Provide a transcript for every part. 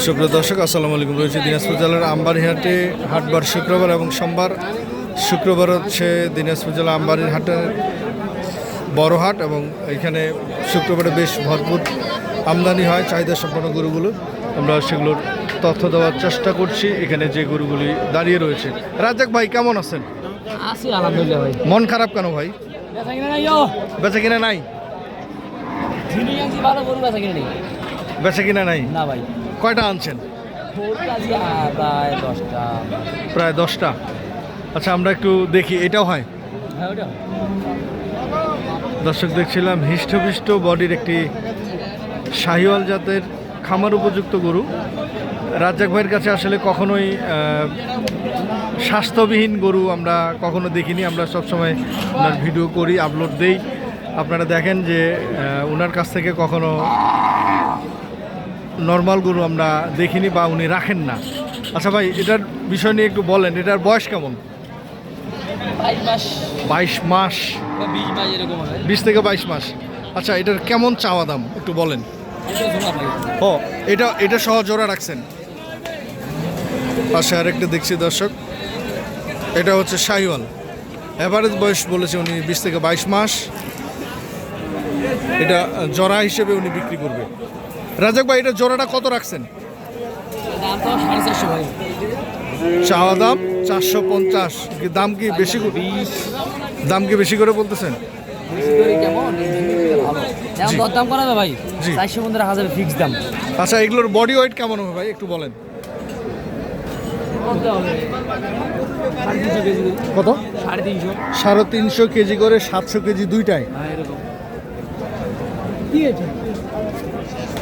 সুপ্রিয় দর্শক আসসালামু আলাইকুম। রয়েছে দিনাজপুর জেলার আমবাড়িহাটে হাটবার শুক্রবার এবং সোমবার। শুক্রবার হচ্ছে দিনাজপুর জেলা আমবাড়ির হাটের বড় হাট এবং এখানে শুক্রবারে বেশ ভরপুর আমদানি হয় চাহিদা সম্পন্ন গরুগুলো। আমরা সেগুলোর তথ্য দেওয়ার চেষ্টা করছি। এখানে যে গরুগুলি দাঁড়িয়ে রয়েছে। রাজ্জাক ভাই কেমন আছেন? আছি আলহামদুলিল্লাহ ভাই। মন খারাপ কেন ভাই? বেচা কিনা নাই ও। বেচা কিনা নাই? ঝিনি আনছি ভালো গরু বেচা কিনা নেই। বেচা কিনা নাই? না ভাই। কয়টা আনছেন? আছি প্রায় 10টা। প্রায় 10টা। আচ্ছা আমরা একটু দেখি, এটাও হয়? হ্যাঁ ওটা। দর্শক দেখছিলাম হিষ্টপিষ্ট বডির একটি শাহিওয়াল জাতের খামার উপযুক্ত গরু। রাজ্জাক ভাইয়ের কাছে আসলে কখনোই স্বাস্থ্যবিহীন গরু আমরা কখনো দেখিনি। আমরা সবসময় ওনার ভিডিও করি, আপলোড দেই। আপনারা দেখেন যে ওনার কাছ থেকে কখনো নর্মাল গরু আমরা দেখিনি বা উনি রাখেন না। আচ্ছা ভাই, এটার বিষয় নিয়ে একটু বলেন, এটার বয়স কেমন? 22 মাস। 22 মাস? 20 মাস এরকম হবে। 20 থেকে 22 মাস। আচ্ছা এটার কেমন চাওয়া দাম একটু বলেন। ও এটা সহ জোড়া রাখছেন? পাশে আরেকটা দেখছি দর্শক, এটা হচ্ছে শাহিওয়াল। অ্যাভারেজ বয়স বলেছে উনি 20 থেকে 22 মাস। এটা জোড়া হিসেবে উনি বিক্রি করবে। রাজাক ভাই, এটা জোড়াটা কত রাখছেন? দাম তো 450 ভাই। চাওয়া দাম 450। দাম কি বেশি? দাম কি বেশি করে বলতেছেন? বেশি করে কেমন? ভালো। দাম দরদাম করা যাবে ভাই। জি। 415 রাখা যাবে ফিক্স দাম। আচ্ছা এগুলোর বডি ওয়েট কেমন হবে ভাই একটু বলেন। কত হবে? 350 কেজি। কত? 350। 350 কেজি করে 700 কেজি দুইটাই। হ্যাঁ এরকম। কি আছে?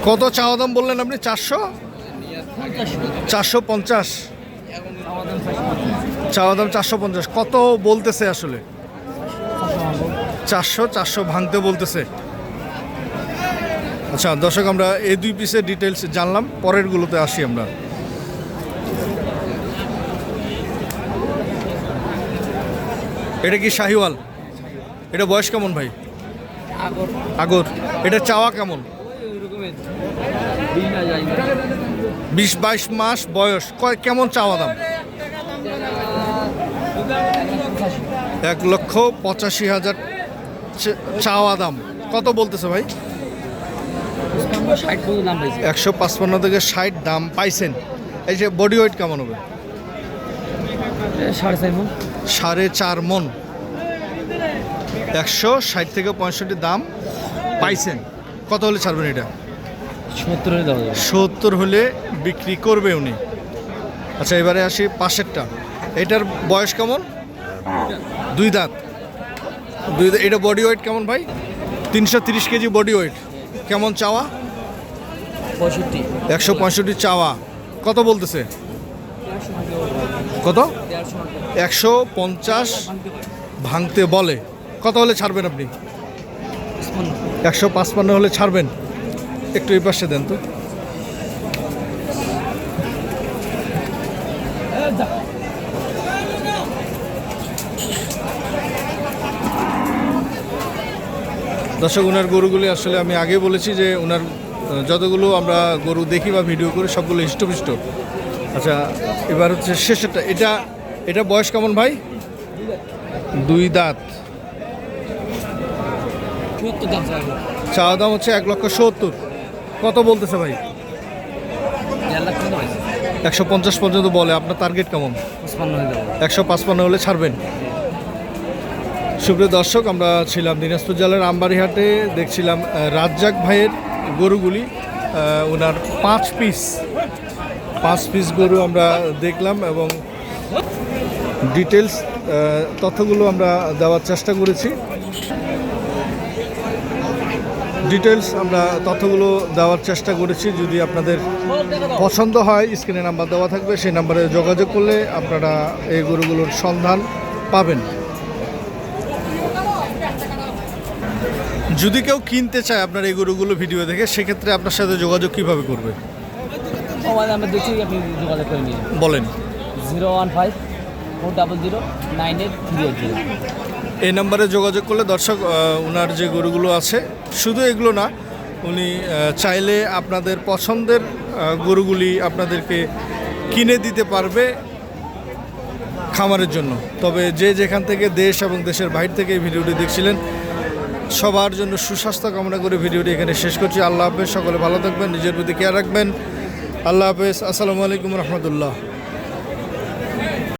কত চাওয়া দাম বললেন আপনি? 450। চাওয়া দাম 450। কত বলতেছে আসলে? 400 ভাঙতে বলতেছে। আচ্ছা দর্শক, আমরা এই দুই পিসের ডিটেলস জানলাম, পরের গুলোতে আসি আমরা। এটা কি শাহিওয়াল? এটা বয়স কেমন ভাই? আগর। এটা চাওয়া কেমন? 20-22 মাস বয়স। কেমন চাওয়া দাম? 1,85,000 চাওয়া দাম। কত বলতেছে ভাই? 155 থেকে 60 দাম পাইছেন। এই যে বডি ওয়েট কেমন হবে? 4.5 মন। 160 থেকে 65 দাম পাইছেন। কত হলে ছাড়বেন এটা? 70 হলে বিক্রি করবে উনি। আচ্ছা এবারে আসি পাশেরটা। এটার বয়স কেমন? 2 দাঁত। এটা বডি ওয়েট কেমন ভাই? 330 কেজি বডি ওয়েট। কেমন চাওয়া? 165 চাওয়া। কত বলতেছে? কত? 150 ভাঙতে বলে। কত হলে ছাড়বেন আপনি? 155 হলে ছাড়বেন। একটু এই পাশে দেন তো। দর্শক, ওনার গরুগুলি আসলে আমি আগে বলেছি যে ওনার যতগুলো আমরা গরু দেখি বা ভিডিও করি সবগুলো হিষ্টপিষ্ট। আচ্ছা এবার হচ্ছে শেষেরটা। এটা বয়স কেমন ভাই? 2 দাঁত। চাওয়া দাম হচ্ছে 1,70,000। কত বলতেছে ভাই? 150 পর্যন্ত বলে। আপনার টার্গেট কেমন? 155 হলে ছাড়বেন। সুপ্রিয় দর্শক, আমরা ছিলাম দিনাজপুর জেলার আমবাড়িহাটে, দেখছিলাম রাজ্জাক ভাইয়ের গরুগুলি। ওনার 5 পিস গরু আমরা দেখলাম এবং ডিটেলস তথ্যগুলো আমরা দেওয়ার চেষ্টা করেছি। যদি আপনাদের পছন্দ হয় স্ক্রিনে নাম্বার দেওয়া থাকবে, সেই নাম্বারে যোগাযোগ করলে আপনারা এই গরুগুলোর সন্ধান পাবেন। যদি কেউ কিনতে চায় আপনার এই গরুগুলো ভিডিও দেখে, সেক্ষেত্রে আপনার সাথে যোগাযোগ কিভাবে করবে বলেন? 015-400-98380। এই নাম্বারে যোগাযোগ করলে দর্শক ওনার যে গরুগুলো আছে, শুধু এগুলো না, উনি চাইলে আপনাদের পছন্দের গরুগুলি আপনাদেরকে কিনে দিতে পারবে খামারের জন্য। তবে যে যেখান থেকে দেশ এবং দেশের বাইরে থেকে এই ভিডিওটি দেখছিলেন সবার জন্য সুস্বাস্থ্য কামনা করে ভিডিওটি এখানে শেষ করছি। আল্লাহ হাফেজ, সকলে ভালো থাকবেন, নিজের প্রতি খেয়াল রাখবেন। আল্লাহ হাফেজ, আসসালামু আলাইকুম রহমতুল্লাহ।